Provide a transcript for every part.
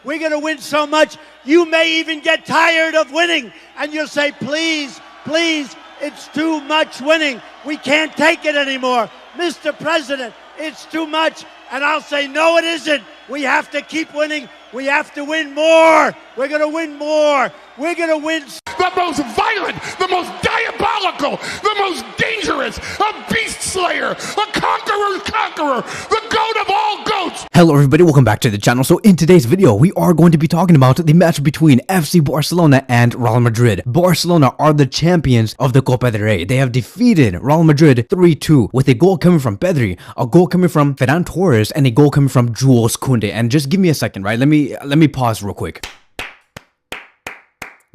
We're going to win so much, you may even get tired of winning. And you'll say, please, please, it's too much winning. We can't take it anymore. Mr. President, it's too much. And I'll say, no, it isn't. We have to keep winning. We have to win more. We're going to win more. We're going to win. The most violent, the most diabolical, the most dangerous, a beast slayer, a conqueror's conqueror, the goat of all goats. Hello everybody, welcome back to the channel. So in today's video, we are going to be talking about the match between FC Barcelona and Real Madrid. Barcelona are the champions of the Copa del Rey. They have defeated Real Madrid 3-2 with a goal coming from Pedri, a goal coming from Ferran Torres, and a goal coming from Jules Koundé. And just give me a second, right? Let me pause real quick.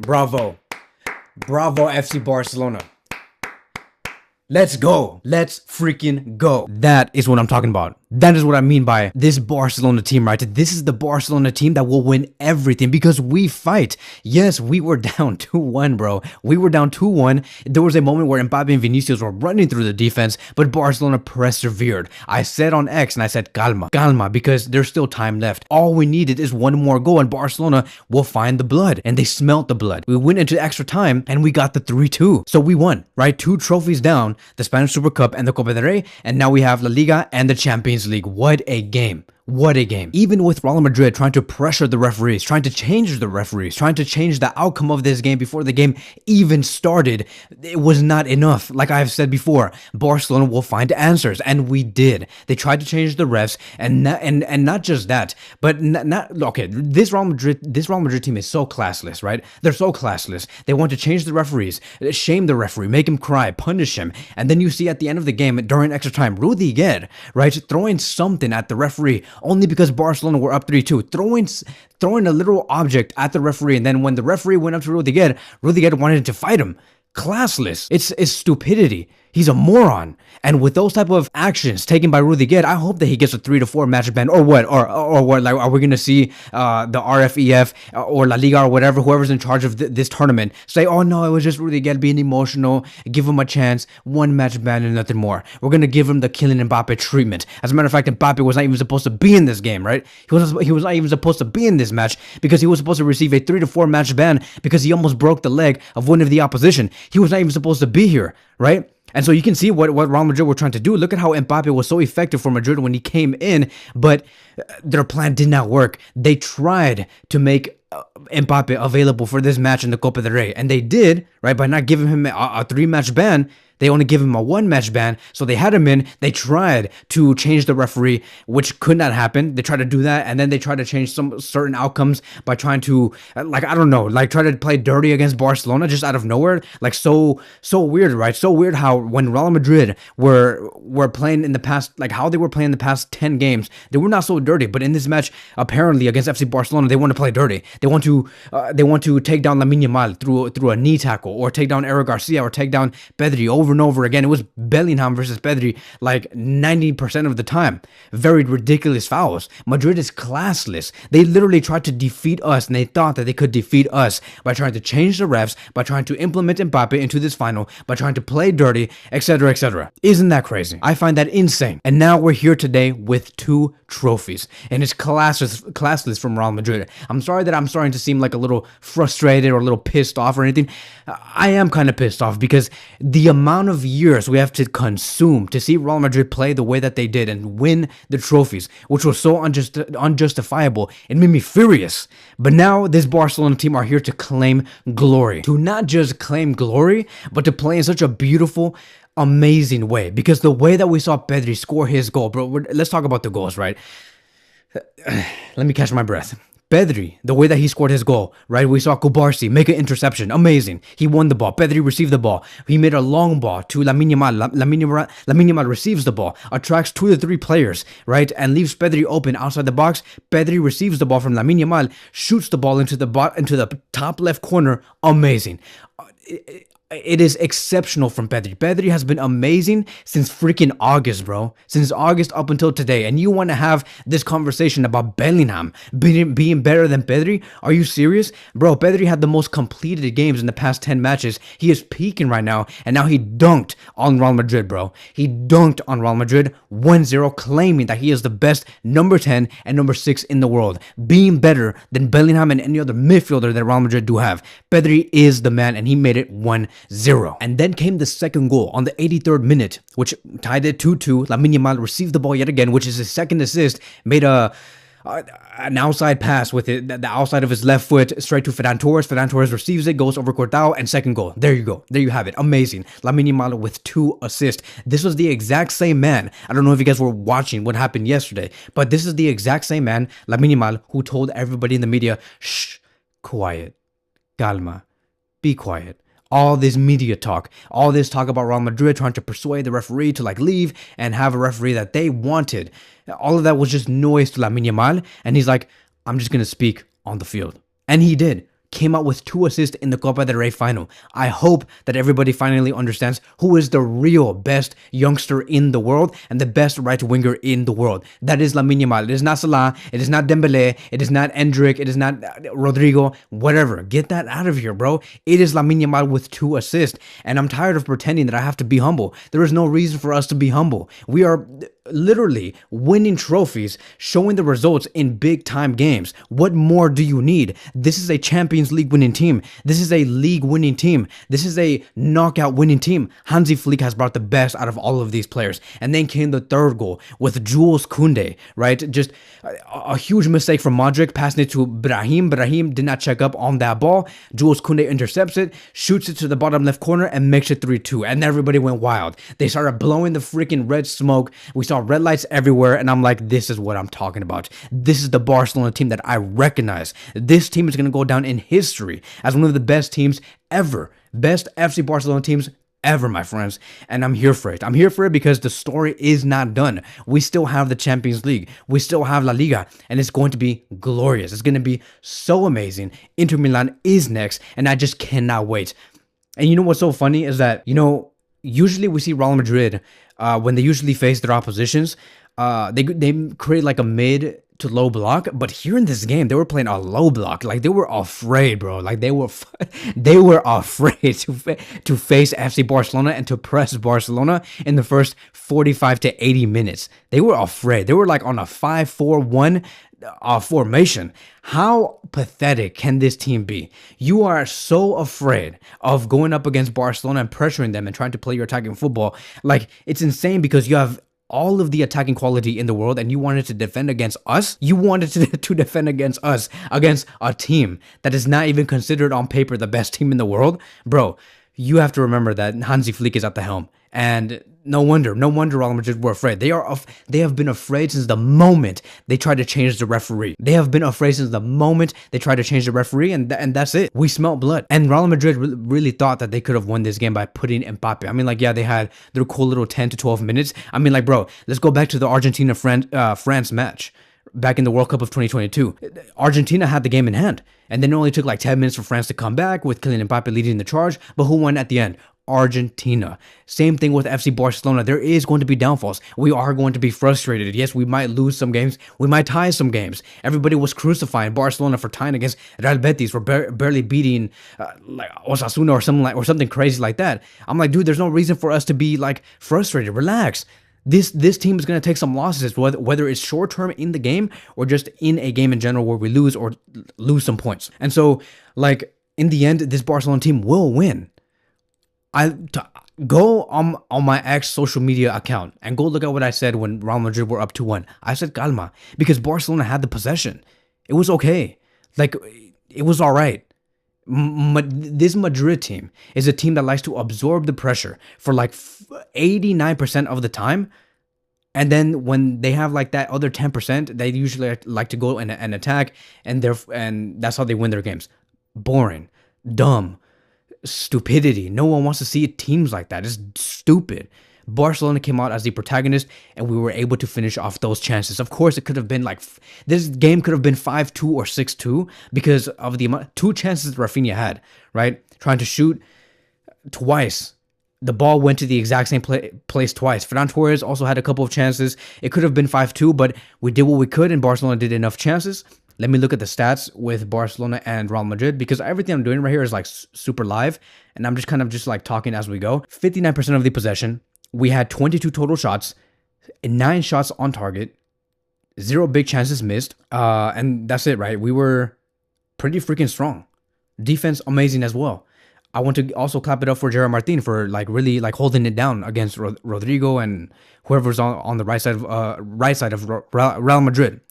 Bravo. Bravo, FC Barcelona. Let's go. Let's freaking go. That is what I'm talking about. That is what I mean by this Barcelona team, right? This is the Barcelona team that will win everything because we fight. Yes, we were down 2-1, bro. We were down 2-1. There was a moment where Mbappe and Vinicius were running through the defense, but Barcelona persevered. I said on X and I said, calma, calma, because there's still time left. All we needed is one more goal and Barcelona will find the blood. And they smelt the blood. We went into extra time and we got the 3-2. So we won, right? 2 trophies down, the Spanish Super Cup and the Copa del Rey. And now we have La Liga and the Champions League. What a game. What a game. Even with Real Madrid trying to pressure the referees, trying to change the referees, trying to change the outcome of this game before the game even started, it was not enough. Like I've said before, Barcelona will find answers, and we did. They tried to change the refs, and not just that, but not okay. This Real Madrid team is so classless, right? They're so classless. They want to change the referees, shame the referee, make him cry, punish him, and then you see at the end of the game during extra time, Rudiger, right, throwing something at the referee. Only because Barcelona were up 3-2, throwing a little object at the referee, and then when the referee went up to Rudiger wanted to fight him. Classless. It's stupidity. He's a moron. And with those type of actions taken by Rudiger, I hope that he gets a 3 to 4 match ban or what? Or what? Like, are we going to see the RFEF or La Liga or whatever, whoever's in charge of this tournament, say, oh no, it was just Rudiger being emotional, give him a chance, 1 match ban and nothing more. We're going to give him the Kylian Mbappe treatment. As a matter of fact, Mbappe was not even supposed to be in this game, right? He was not even supposed to be in this match because he was supposed to receive a 3 to 4 match ban because he almost broke the leg of one of the opposition. He was not even supposed to be here, right? And so you can see what Real Madrid were trying to do. Look at how Mbappe was so effective for Madrid when he came in, but their plan did not work. They tried to make Mbappe available for this match in the Copa del Rey, and they did, right, by not giving him a 3-match ban. They only give him a 1-match ban, so they had him in. They tried to change the referee, which could not happen. They tried to do that, and then they tried to change some certain outcomes by trying to, like, I don't know, like try to play dirty against Barcelona just out of nowhere. Like so weird, right? So weird how when Real Madrid were playing in the past, like how they were playing the past 10 games, they were not so dirty. But in this match, apparently against FC Barcelona, they want to play dirty. They want to take down Lamine Yamal through a knee tackle, or take down Eric Garcia, or take down Pedri over and over again. It was Bellingham versus Pedri like 90% of the time. Very ridiculous fouls. Madrid is classless. They literally tried to defeat us, and they thought that they could defeat us by trying to change the refs, by trying to implement Mbappe into this final, by trying to play dirty, etc., etc. Isn't that crazy? I find that insane. And now we're here today with 2 trophies, and it's classless from Real Madrid. I'm sorry that I'm starting to seem like a little frustrated or a little pissed off or anything. I am kind of pissed off because the amount of years we have to consume to see Real Madrid play the way that they did and win the trophies, which was so unjustifiable, it made me furious. But now this Barcelona team are here to claim glory. To not just claim glory, but to play in such a beautiful, amazing way. Because the way that we saw Pedri score his goal, bro, let's talk about the goals, right? Let me catch my breath. Pedri, the way that he scored his goal, right? We saw Kubarsi make an interception. Amazing. He won the ball. Pedri received the ball. He made a long ball to Lamine Yamal. Lamine Yamal receives the ball, attracts 2 to 3 players, right? And leaves Pedri open outside the box. Pedri receives the ball from Lamine Yamal, shoots the ball into the top left corner. Amazing. it is exceptional from Pedri. Pedri has been amazing since freaking August, bro. Since August up until today. And you want to have this conversation about Bellingham being better than Pedri? Are you serious? Bro, Pedri had the most completed games in the past 10 matches. He is peaking right now. And now he dunked on Real Madrid, bro. He dunked on Real Madrid 1-0, claiming that he is the best number 10 and number 6 in the world. Being better than Bellingham and any other midfielder that Real Madrid do have. Pedri is the man, and he made it 1-0. And then came the second goal on the 83rd minute, which tied it 2-2. Lamine Yamal received the ball yet again, which is his second assist, made an outside pass with it, the outside of his left foot straight to Ferran Torres. Ferran Torres receives it, goes over Cortao, and second goal. There you go. There you have it. Amazing. Lamine Yamal with 2 assists. This was the exact same man. I don't know if you guys were watching what happened yesterday, but this is the exact same man, Lamine Yamal, who told everybody in the media, shh, quiet, calma, be quiet. All this media talk, all this talk about Real Madrid trying to persuade the referee to leave and have a referee that they wanted. All of that was just noise to Lamine Yamal. And he's like, I'm just going to speak on the field. And he did. Came out with 2 assists in the Copa del Rey final. I hope that everybody finally understands who is the real best youngster in the world and the best right winger in the world. That is Lamine Yamal. It is not Salah. It is not Dembele. It is not Endrick. It is not Rodrigo. Whatever. Get that out of here, bro. It is Lamine Yamal with 2 assists. And I'm tired of pretending that I have to be humble. There is no reason for us to be humble. We are literally winning trophies, showing the results in big time games. What more do you need? This is a Champions League winning team. This is a league winning team. This is a knockout winning team. Hansi Flick has brought the best out of all of these players. And then came the third goal with Jules Koundé, right? Just a huge mistake from Modric, passing it to Brahim. Brahim did not check up on that ball. Jules Koundé intercepts it, shoots it to the bottom left corner, and makes it 3-2. And everybody went wild. They started blowing the freaking red smoke. We saw red lights everywhere, and I'm like, this is what I'm talking about. This is the Barcelona team that I recognize. This team is going to go down in history as one of the best teams ever. Best FC Barcelona teams ever, my friends. And I'm here for it. I'm here for it because the story is not done. We still have the Champions League. We still have La Liga, and it's going to be glorious. It's going to be so amazing. Inter Milan is next, and I just cannot wait. And you know what's so funny is that, usually we see Real Madrid, when they usually face their oppositions, they create a mid to low block, but here in this game they were playing a low block. They were afraid, bro. They were afraid to face FC Barcelona and to press Barcelona in the first 45 to 80 minutes. They were afraid. They were on a 5-4-1 formation. How pathetic can this team be? You are so afraid of going up against Barcelona and pressuring them and trying to play your attacking football. It's insane because you have all of the attacking quality in the world and you wanted to defend against us. You wanted to defend against us, against a team that is not even considered on paper the best team in the world. Bro, you have to remember that Hansi Flick is at the helm. And no wonder Real Madrid were afraid. They have been afraid since the moment they tried to change the referee. They have been afraid since the moment they tried to change the referee, and that's it. We smelled blood. And Real Madrid really thought that they could have won this game by putting Mbappe. They had their cool little 10 to 12 minutes. Bro, let's go back to the Argentina-France match back in the World Cup of 2022. Argentina had the game in hand, and then it only took 10 minutes for France to come back with Kylian Mbappe leading the charge. But who won at the end? Argentina. Same thing with FC Barcelona. There is going to be downfalls. We are going to be frustrated. Yes, we might lose some games. We might tie some games. Everybody was crucifying Barcelona for tying against Real Betis, for barely beating Osasuna or something crazy like that. I'm like, dude, there's no reason for us to be frustrated. Relax. This team is going to take some losses, whether it's short term in the game or just in a game in general where we lose some points. And so, in the end, this Barcelona team will win. Go on my ex social media account and go look at what I said when Real Madrid were up 2-1. I said calma because Barcelona had the possession. It was okay. It was all right. This Madrid team is a team that likes to absorb the pressure for 89% of the time. And then when they have that other 10%, they usually like to go and attack, and that's how they win their games. Boring, dumb, stupidity. No one wants to see teams like that. It's stupid. Barcelona came out as the protagonist, and we were able to finish off those chances. Of course, it could have been this game could have been 5-2 or 6-2 because of the 2 chances Rafinha had, right? Trying to shoot twice. The ball went to the exact same place twice. Ferran Torres also had a couple of chances. It could have been 5-2, but we did what we could, and Barcelona did enough chances. Let me look at the stats with Barcelona and Real Madrid, because everything I'm doing right here is like super live, and I'm just kind of just like talking as we go. 59% of the possession. We had 22 total shots, 9 shots on target, 0 big chances missed, and that's it, right? We were pretty freaking strong. Defense amazing as well. I want to also clap it up for Gerard Martin for like really like holding it down against Rodrigo and whoever's on the right side of Real Madrid.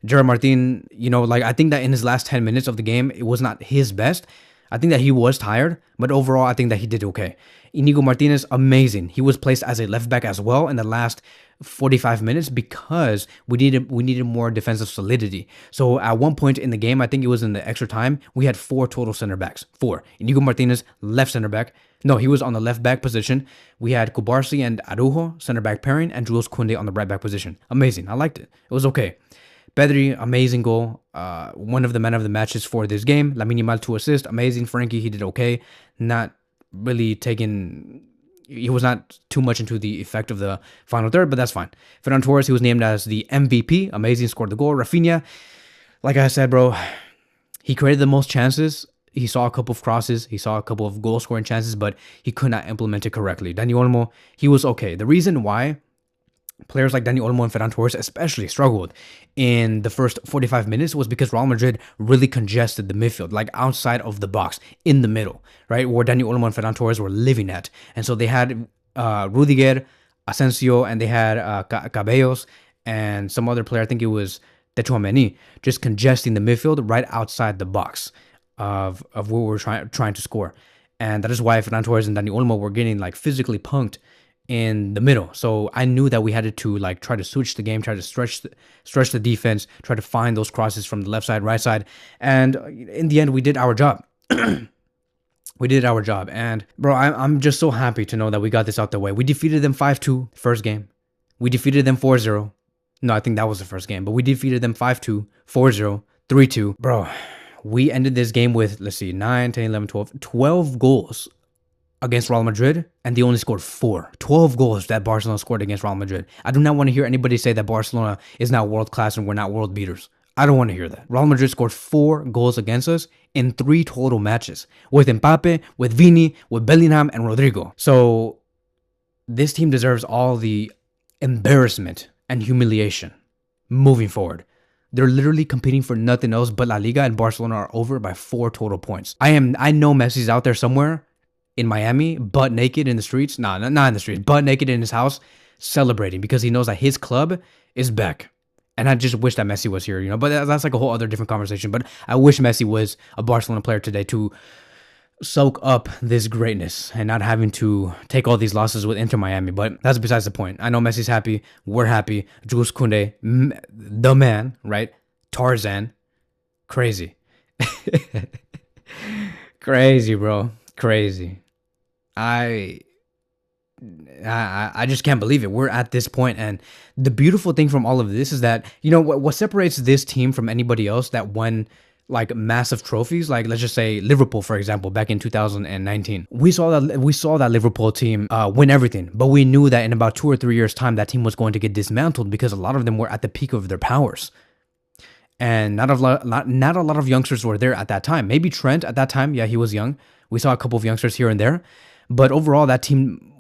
Gerard Martin, you know, like I think that in his last 10 minutes of the game, it was not his best. I think that he was tired, but overall, I think that he did okay. Inigo Martinez, amazing. He was placed as a left back as well in the last 45 minutes because we needed more defensive solidity. So at one point in the game, I think it was in the extra time, we had 4 total center backs. 4. Inigo Martinez, left center back. No, he was on the left back position. We had Kubarsi and Araujo, center back pairing, and Jules Koundé on the right back position. Amazing. I liked it. It was okay. Pedri, amazing goal. One of the men of the matches for this game. Lamine Yamal 2 assists. Amazing. Frankie, he did okay. Not really taking... He was not too much into the effect of the final third, but that's fine. Ferran Torres, he was named as the MVP. Amazing. Scored the goal. Rafinha, like I said, bro, he created the most chances. He saw a couple of crosses. He saw a couple of goal-scoring chances, but he could not implement it correctly. Dani Olmo, he was okay. The reason why players like Dani Olmo and Ferran Torres especially struggled in the first 45 minutes was because Real Madrid really congested the midfield, like outside of the box, in the middle, right? Where Dani Olmo and Ferran Torres were living at. And so they had Rudiger, Asensio, and they had Cabellos and some other player, I think it was Tchouaméni, just congesting the midfield right outside the box of where we're trying to score. And that is why Ferran Torres and Dani Olmo were getting like physically punked in the middle. So I knew that we had to like try to switch the game, try to stretch the defense, try to find those crosses from the left side, right side. And in the end, we did our job. We did our job. And bro, I'm just so happy to know that we got this out the way. We defeated them 5-2 first game. We defeated them 4-0. No, I think that was the first game, but we defeated them 5-2, 4-0, 3-2. Bro, we ended this game with, let's see, 9, 10, 11, 12 goals against Real Madrid, and they only scored 4. 12 goals that Barcelona scored against Real Madrid. I do not want to hear anybody say that Barcelona is not world class and we're not world beaters. I don't want to hear that. Real Madrid scored 4 goals against us in 3 total matches, with Mbappe, with Vini, with Bellingham, and Rodrigo. So this team deserves all the embarrassment and humiliation moving forward. They're literally competing for nothing else but La Liga, and Barcelona are over by 4 total points. I know Messi's out there somewhere in Miami, butt naked in the streets. Nah, not in the streets, butt naked in his house, celebrating because he knows that his club is back. And I just wish that Messi was here, you know. But that's like a whole other different conversation. But I wish Messi was a Barcelona player today to soak up this greatness and not having to take all these losses with Inter Miami. But that's besides the point. I know Messi's happy. We're happy. Jules Koundé, the man, right? Tarzan. Crazy. Crazy, bro. Crazy. I just can't believe it. We're at this point, and the beautiful thing from all of this is that, you know, what separates this team from anybody else that won like massive trophies, like let's just say Liverpool, for example, back in 2019. We saw that Liverpool team win everything, but we knew that in about 2 or 3 years' time, that team was going to get dismantled because a lot of them were at the peak of their powers. And not a lot of youngsters were there at that time. Maybe Trent at that time, yeah, he was young. We saw a couple of youngsters here and there. But overall,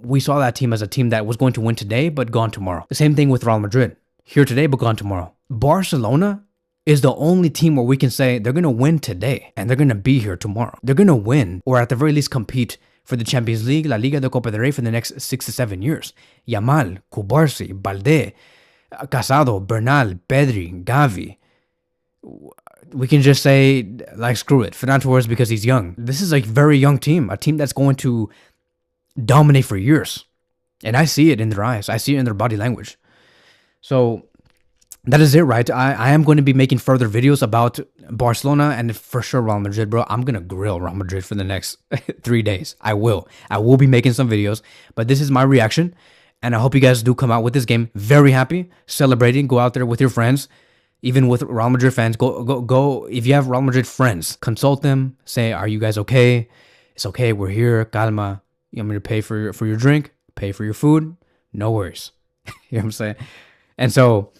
we saw that team as a team that was going to win today, but gone tomorrow. The same thing with Real Madrid. Here today, but gone tomorrow. Barcelona is the only team where we can say they're going to win today, and they're going to be here tomorrow. They're going to win, or at the very least compete for the Champions League, La Liga, the Copa del Rey for the next 6 to 7 years. Yamal, Kubarsi, Balde, Casado, Bernal, Pedri, Gavi. We can just say, like, screw it. Ferran Torres because he's young. This is a very young team, a team that's going to dominate for years. And I see it in their eyes. I see it in their body language. So that is it, right? I am going to be making further videos about Barcelona and for sure Real Madrid, bro. I'm going to grill Real Madrid for the next 3 days. I will be making some videos, but this is my reaction. And I hope you guys do come out with this game very happy, celebrating, go out there with your friends. Even with Real Madrid fans, go. If you have Real Madrid friends, consult them. Say, are you guys okay? It's okay. We're here. Calma. You want me to pay for your drink, pay for your food? No worries. You know what I'm saying? And so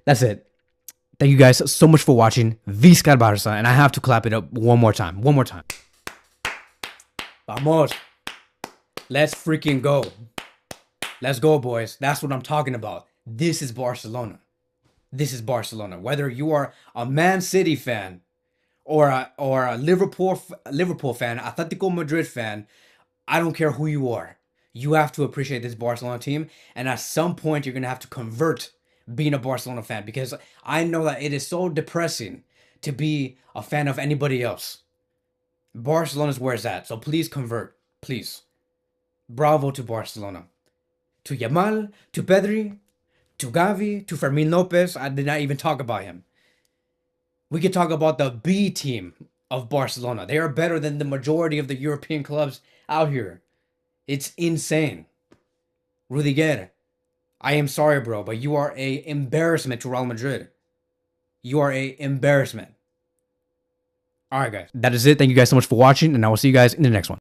that's it. Thank you guys so much for watching. Visca Barça, and I have to clap it up one more time. One more time. Vamos. Let's freaking go. Let's go, boys. That's what I'm talking about. This is Barcelona. This is Barcelona. Whether you are a Man City fan or a Liverpool fan, Atletico Madrid fan, I don't care who you are. You have to appreciate this Barcelona team, and at some point you're going to have to convert being a Barcelona fan, because I know that it is so depressing to be a fan of anybody else. Barcelona is where it's at, so please convert, please. Bravo to Barcelona. To Yamal, to Pedri, to Gavi, to Fermin Lopez. I did not even talk about him. We could talk about the B team of Barcelona. They are better than the majority of the European clubs out here. It's insane. Rudiger, I am sorry, bro, but you are an embarrassment to Real Madrid. You are an embarrassment. All right, guys. That is it. Thank you guys so much for watching, and I will see you guys in the next one.